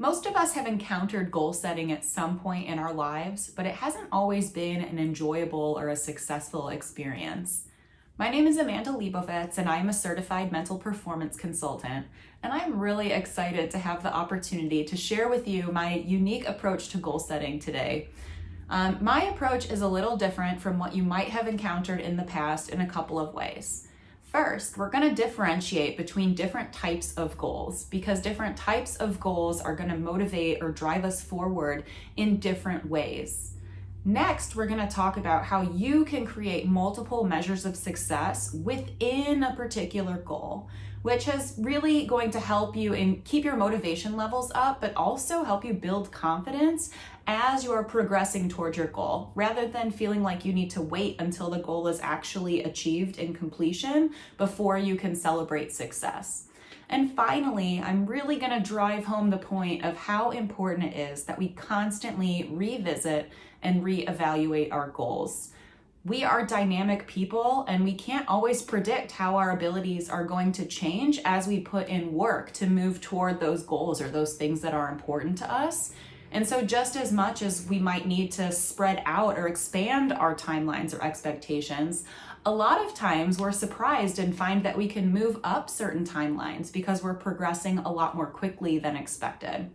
Most of us have encountered goal setting at some point in our lives, but it hasn't always been an enjoyable or a successful experience. My name is Amanda Leibovitz, and I am a certified mental performance consultant, and I'm really excited to have the opportunity to share with you my unique approach to goal setting today. My approach is a little different from what you might have encountered in the past in a couple of ways. First, we're going to differentiate between different types of goals because different types of goals are going to motivate or drive us forward in different ways. Next, we're going to talk about how you can create multiple measures of success within a particular goal, which is really going to help you and keep your motivation levels up, but also help you build confidence as you are progressing toward your goal, rather than feeling like you need to wait until the goal is actually achieved in completion before you can celebrate success. And finally, I'm really going to drive home the point of how important it is that we constantly revisit and reevaluate our goals. We are dynamic people, and we can't always predict how our abilities are going to change as we put in work to move toward those goals or those things that are important to us. And so just as much as we might need to spread out or expand our timelines or expectations, a lot of times we're surprised and find that we can move up certain timelines because we're progressing a lot more quickly than expected.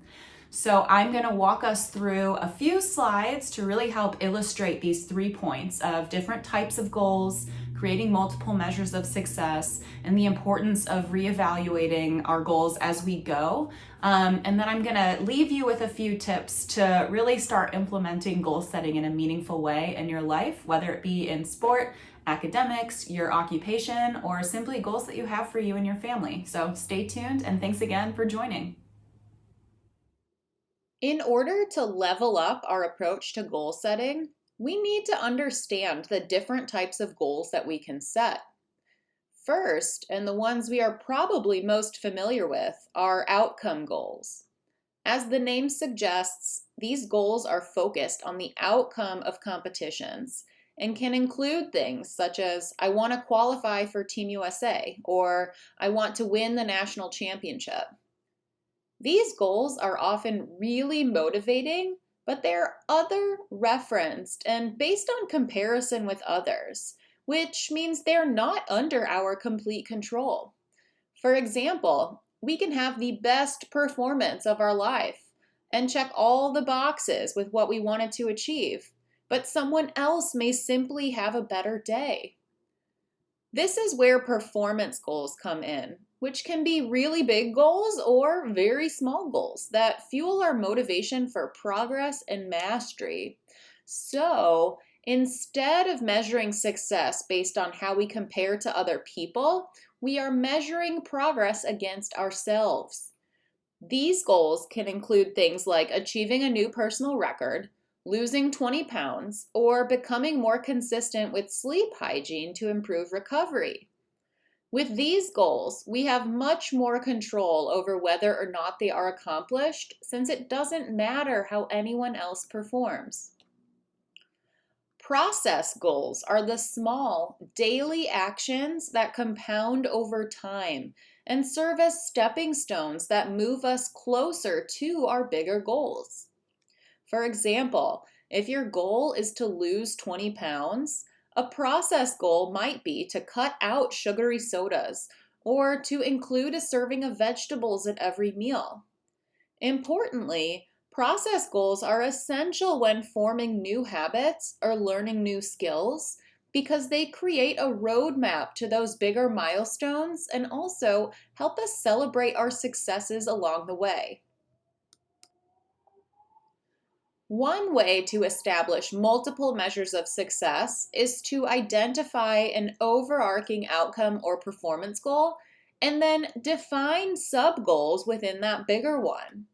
So I'm going to walk us through a few slides to really help illustrate these 3 points of different types of goals, creating multiple measures of success, and the importance of reevaluating our goals as we go. And then I'm going to leave you with a few tips to really start implementing goal setting in a meaningful way in your life, whether it be in sport, academics, your occupation, or simply goals that you have for you and your family. So stay tuned, and thanks again for joining. In order to level up our approach to goal setting, we need to understand the different types of goals that we can set. First, and the ones we are probably most familiar with, are outcome goals. As the name suggests, these goals are focused on the outcome of competitions and can include things such as I want to qualify for Team USA or I want to win the national championship. These goals are often really motivating, but they're other referenced and based on comparison with others, which means they're not under our complete control. For example, we can have the best performance of our life and check all the boxes with what we wanted to achieve, but someone else may simply have a better day. This is where performance goals come in, which can be really big goals or very small goals that fuel our motivation for progress and mastery. So, instead of measuring success based on how we compare to other people, we are measuring progress against ourselves. These goals can include things like achieving a new personal record, losing 20 pounds, or becoming more consistent with sleep hygiene to improve recovery. With these goals, we have much more control over whether or not they are accomplished, since it doesn't matter how anyone else performs. Process goals are the small, daily actions that compound over time and serve as stepping stones that move us closer to our bigger goals. For example, if your goal is to lose 20 pounds, a process goal might be to cut out sugary sodas or to include a serving of vegetables at every meal. Importantly, process goals are essential when forming new habits or learning new skills because they create a roadmap to those bigger milestones and also help us celebrate our successes along the way. One way to establish multiple measures of success is to identify an overarching outcome or performance goal and then define sub goals within that bigger one.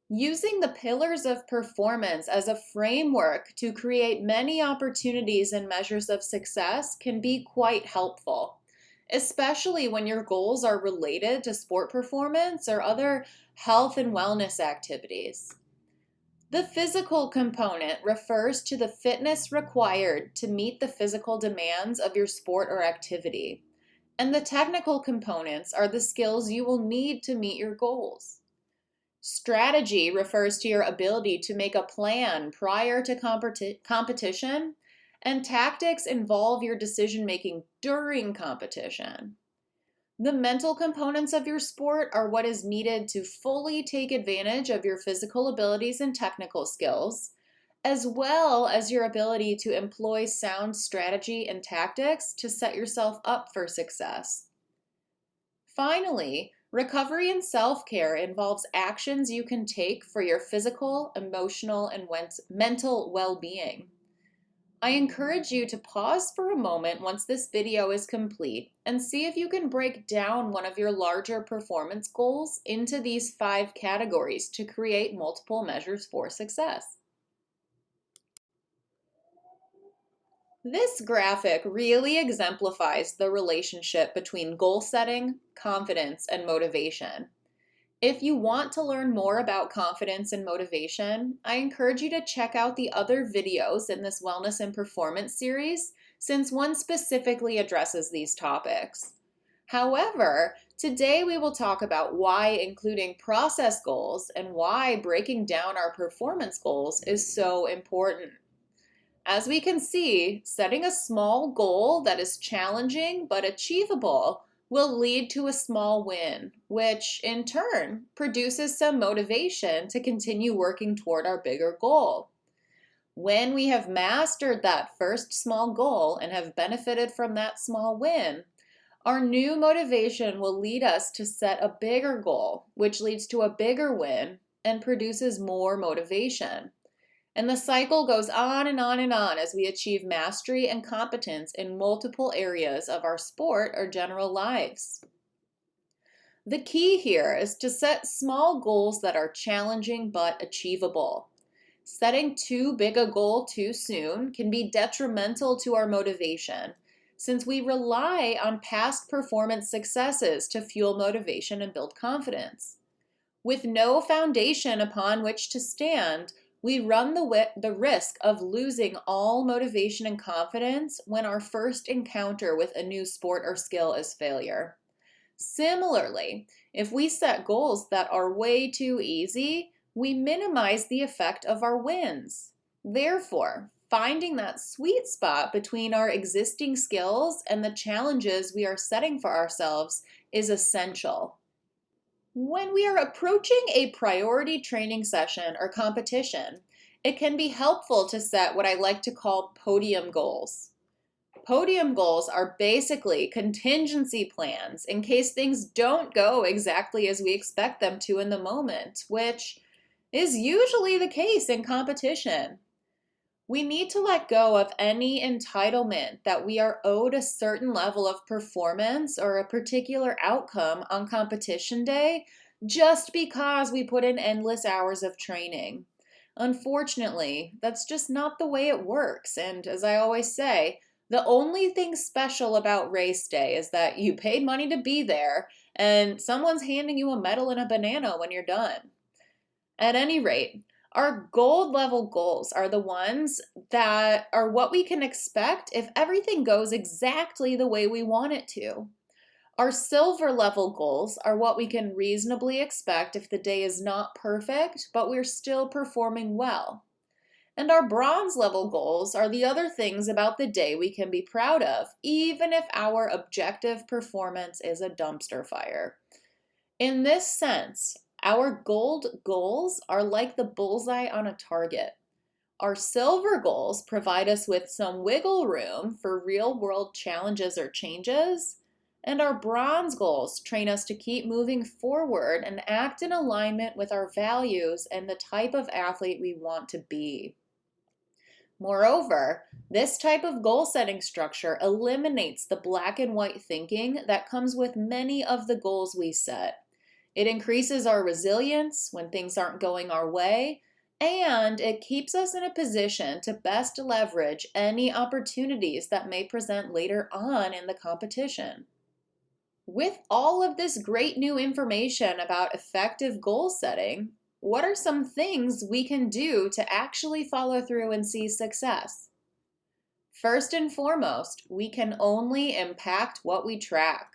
Using the pillars of performance as a framework to create many opportunities and measures of success can be quite helpful, especially when your goals are related to sport performance or other health and wellness activities. The physical component refers to the fitness required to meet the physical demands of your sport or activity, and the technical components are the skills you will need to meet your goals. Strategy refers to your ability to make a plan prior to competition, and tactics involve your decision making during competition. The mental components of your sport are what is needed to fully take advantage of your physical abilities and technical skills, as well as your ability to employ sound strategy and tactics to set yourself up for success. Finally, recovery and self care involves actions you can take for your physical, emotional, and mental well being. I encourage you to pause for a moment once this video is complete and see if you can break down one of your larger performance goals into these 5 categories to create multiple measures for success. This graphic really exemplifies the relationship between goal setting, confidence, and motivation. If you want to learn more about confidence and motivation, I encourage you to check out the other videos in this Wellness and Performance series, since one specifically addresses these topics. However, today we will talk about why including process goals and why breaking down our performance goals is so important. As we can see, setting a small goal that is challenging but achievable will lead to a small win, which in turn produces some motivation to continue working toward our bigger goal. When we have mastered that first small goal and have benefited from that small win, our new motivation will lead us to set a bigger goal, which leads to a bigger win and produces more motivation. And the cycle goes on and on and on as we achieve mastery and competence in multiple areas of our sport or general lives. The key here is to set small goals that are challenging but achievable. Setting too big a goal too soon can be detrimental to our motivation, since we rely on past performance successes to fuel motivation and build confidence. With no foundation upon which to stand, we run the risk of losing all motivation and confidence when our first encounter with a new sport or skill is failure. Similarly, if we set goals that are way too easy, we minimize the effect of our wins. Therefore, finding that sweet spot between our existing skills and the challenges we are setting for ourselves is essential. When we are approaching a priority training session or competition, it can be helpful to set what I like to call podium goals. Podium goals are basically contingency plans in case things don't go exactly as we expect them to in the moment, which is usually the case in competition. We need to let go of any entitlement that we are owed a certain level of performance or a particular outcome on competition day just because we put in endless hours of training. Unfortunately, that's just not the way it works. And as I always say, the only thing special about race day is that you paid money to be there and someone's handing you a medal and a banana when you're done. At any rate, our gold level goals are the ones that are what we can expect if everything goes exactly the way we want it to. Our silver level goals are what we can reasonably expect if the day is not perfect, but we're still performing well. And our bronze level goals are the other things about the day we can be proud of, even if our objective performance is a dumpster fire. In this sense, our gold goals are like the bullseye on a target. Our silver goals provide us with some wiggle room for real-world challenges or changes, and our bronze goals train us to keep moving forward and act in alignment with our values and the type of athlete we want to be. Moreover, this type of goal-setting structure eliminates the black and white thinking that comes with many of the goals we set. It increases our resilience when things aren't going our way, and it keeps us in a position to best leverage any opportunities that may present later on in the competition. With all of this great new information about effective goal setting, what are some things we can do to actually follow through and see success? First and foremost, we can only impact what we track.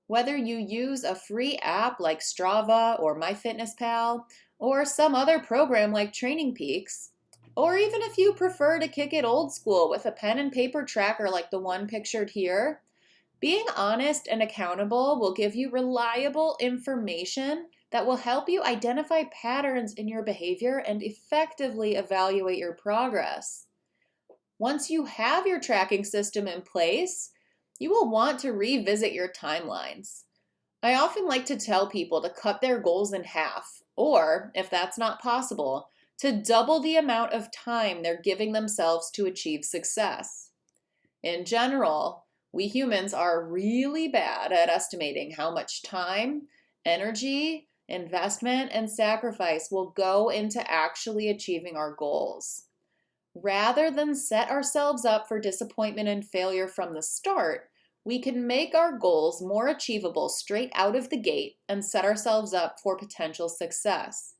Whether you use a free app like Strava or MyFitnessPal, or some other program like Training Peaks, or even if you prefer to kick it old school with a pen and paper tracker like the one pictured here, being honest and accountable will give you reliable information that will help you identify patterns in your behavior and effectively evaluate your progress. Once you have your tracking system in place, you will want to revisit your timelines. I often like to tell people to cut their goals in half, or, if that's not possible, to double the amount of time they're giving themselves to achieve success. In general, we humans are really bad at estimating how much time, energy, investment, and sacrifice will go into actually achieving our goals. Rather than set ourselves up for disappointment and failure from the start, we can make our goals more achievable straight out of the gate and set ourselves up for potential success.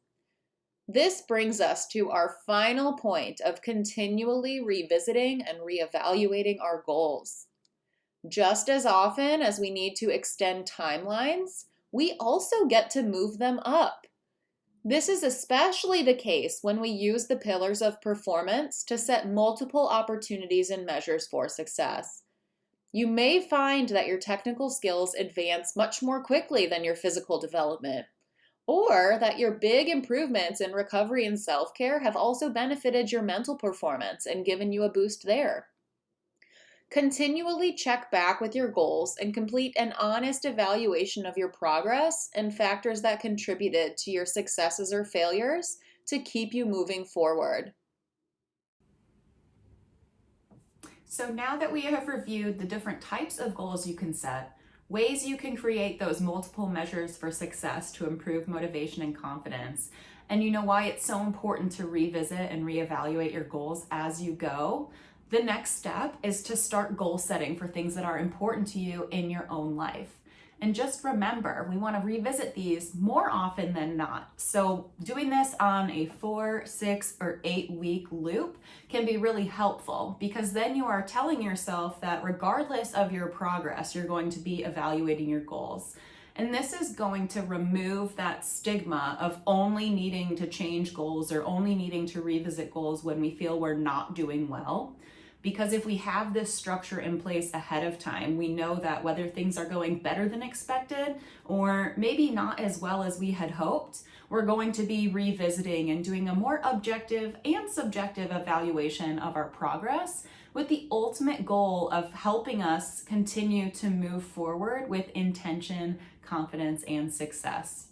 This brings us to our final point of continually revisiting and reevaluating our goals. Just as often as we need to extend timelines, we also get to move them up. This is especially the case when we use the pillars of performance to set multiple opportunities and measures for success. You may find that your technical skills advance much more quickly than your physical development, or that your big improvements in recovery and self-care have also benefited your mental performance and given you a boost there. Continually check back with your goals and complete an honest evaluation of your progress and factors that contributed to your successes or failures to keep you moving forward. So now that we have reviewed the different types of goals you can set, ways you can create those multiple measures for success to improve motivation and confidence, and you know why it's so important to revisit and reevaluate your goals as you go, the next step is to start goal setting for things that are important to you in your own life. And just remember, we want to revisit these more often than not. So doing this on a 4, 6, or 8 week loop can be really helpful, because then you are telling yourself that regardless of your progress, you're going to be evaluating your goals. And this is going to remove that stigma of only needing to change goals or only needing to revisit goals when we feel we're not doing well. Because if we have this structure in place ahead of time, we know that whether things are going better than expected or maybe not as well as we had hoped, we're going to be revisiting and doing a more objective and subjective evaluation of our progress, with the ultimate goal of helping us continue to move forward with intention, confidence, and success.